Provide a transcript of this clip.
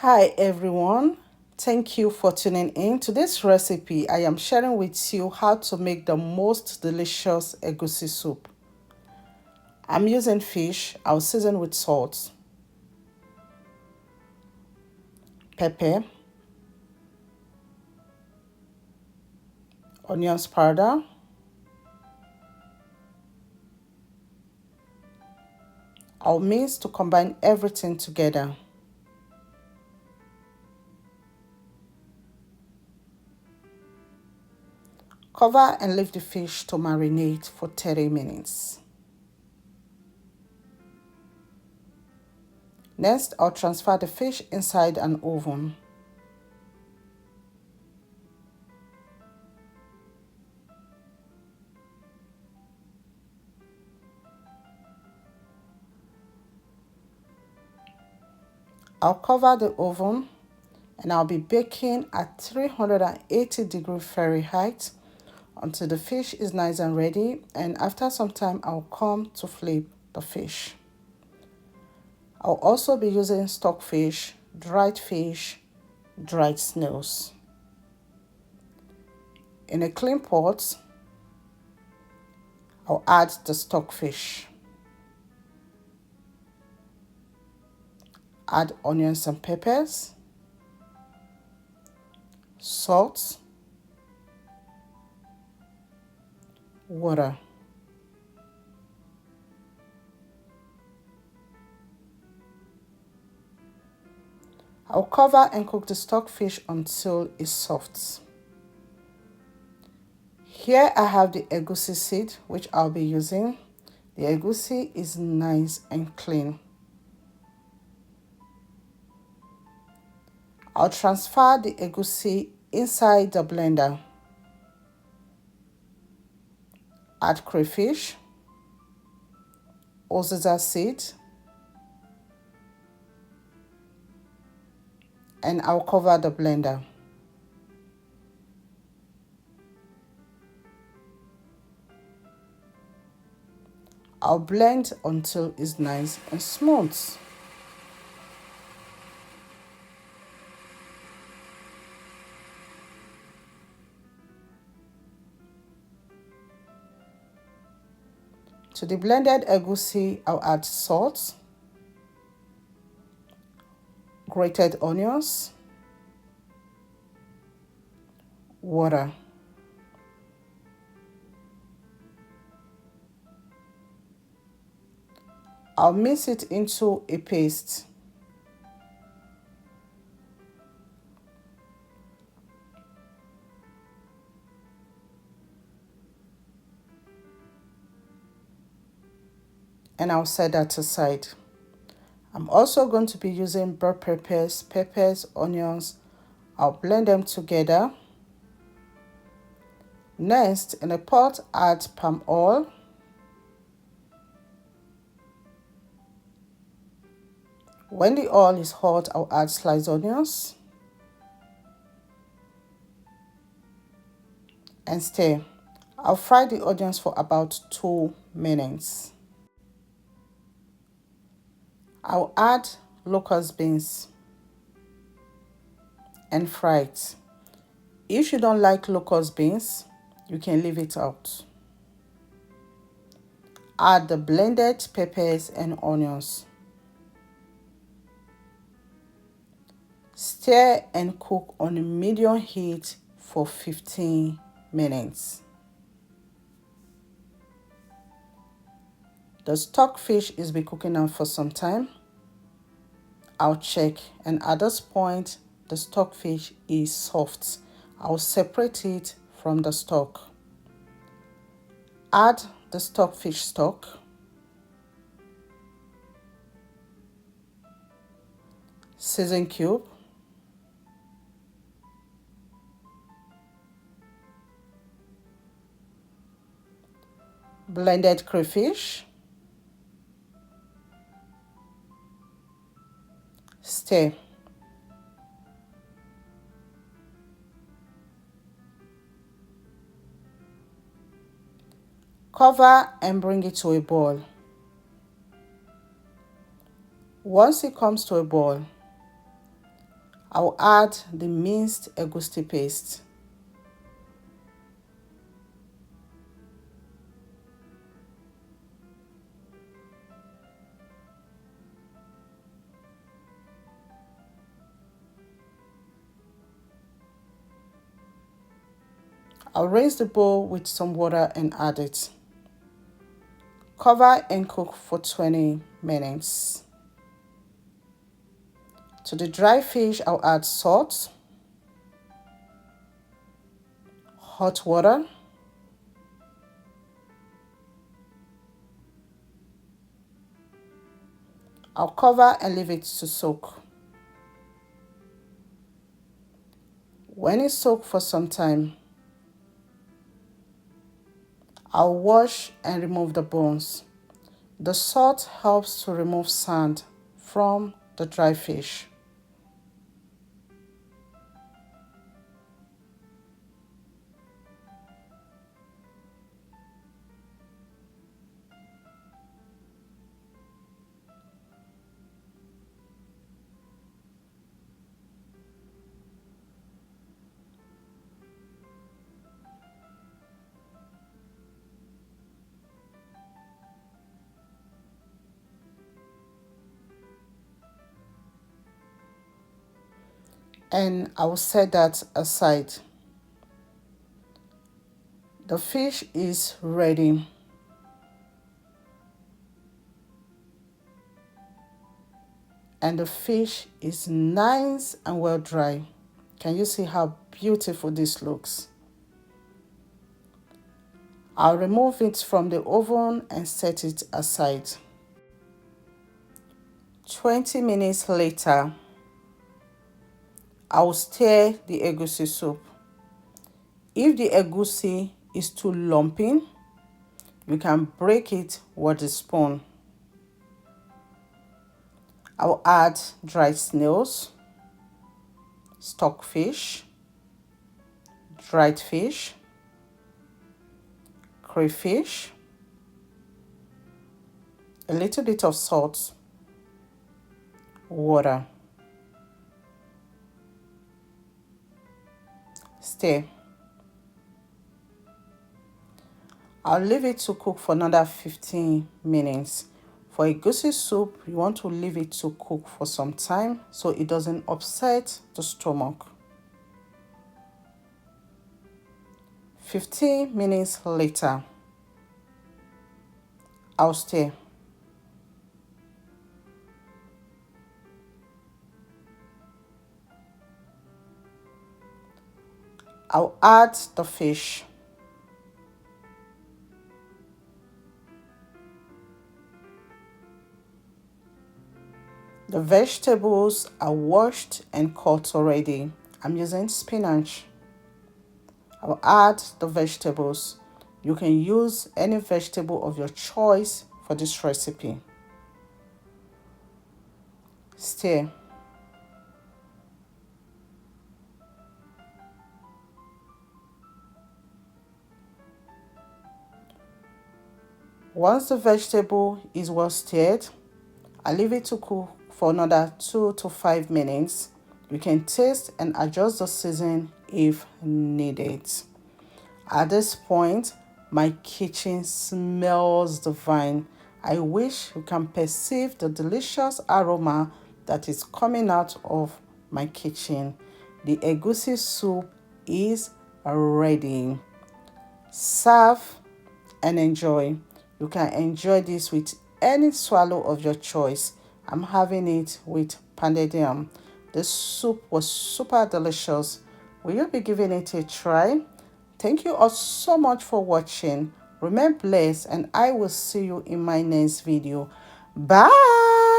Hi everyone, thank you for tuning in to this recipe. I am sharing with you how to make the most delicious egusi soup. I'm using fish. I'll season with salt, pepper, onions powder, I'll mix to combine everything together. Cover and leave the fish to marinate for 30 minutes. Next, I'll transfer the fish inside an oven. I'll cover the oven and I'll be baking at 380 Fahrenheit until the fish is nice and ready, and after some time I'll come to flip the fish. I'll also be using stockfish, dried snails. In a clean pot, I'll add the stockfish. Add onions and peppers, salt, water. I'll cover and cook the stockfish until it's soft. Here I have the egusi seed which I'll be using. The egusi is nice and clean. I'll transfer the egusi inside the blender. Add crayfish, uziza seed, and I'll cover the blender. I'll blend until it's nice and smooth. To the blended egusi, I'll add salt, grated onions, water. I'll mix it into a paste. And I'll set that aside. I'm also going to be using bell peppers, onions. I'll blend them together. Next, in a pot, add palm oil, when the oil is hot, I'll add sliced onions and stir. I'll fry the onions for about 2 minutes. I'll add locust beans and fry it. If you don't like locust beans, you can leave it out. Add the blended peppers and onions. Stir and cook on a medium heat for 15 minutes. The stockfish is be cooking now for some time. I'll check, and at this point the stockfish is soft. I'll separate it from the stock. Add the stockfish stock, season cube, blended crayfish, stir. Cover and bring it to a boil. Once it comes to a boil, I'll add the minced egusi paste. I'll raise the bowl with some water and add it. Cover and cook for 20 minutes. To the dry fish, I'll add salt, hot water, I'll cover and leave it to soak. When it's soaked for some time, I'll wash and remove the bones. The salt helps to remove sand from the dry fish. And I will set that aside. The fish is ready. And the fish is nice and well dry. Can you see how beautiful this looks? I'll remove it from the oven and set it aside. 20 minutes later, I'll stir the egusi soup. If the egusi is too lumpy, you can break it with a spoon. I'll add dried snails, stockfish, dried fish, crayfish, a little bit of salt, water. Stir. I'll leave it to cook for another 15 minutes. For egusi soup, you want to leave it to cook for some time so it doesn't upset the stomach. 15 minutes later, I'll stir. I'll add the fish. The vegetables are washed and cut already. I'm using spinach. I'll add the vegetables. You can use any vegetable of your choice for this recipe. Stir. Once the vegetable is well stirred, I leave it to cook for another 2 to 5 minutes. You can taste and adjust the season if needed. At this point, my kitchen smells divine. I wish you can perceive the delicious aroma that is coming out of my kitchen. The egusi soup is ready. Serve and enjoy. You can enjoy this with any swallow of your choice. I'm having it with pounded yam. This soup was super delicious. Will you be giving it a try? Thank you all so much for watching. Remain blessed and I will see you in my next video. Bye.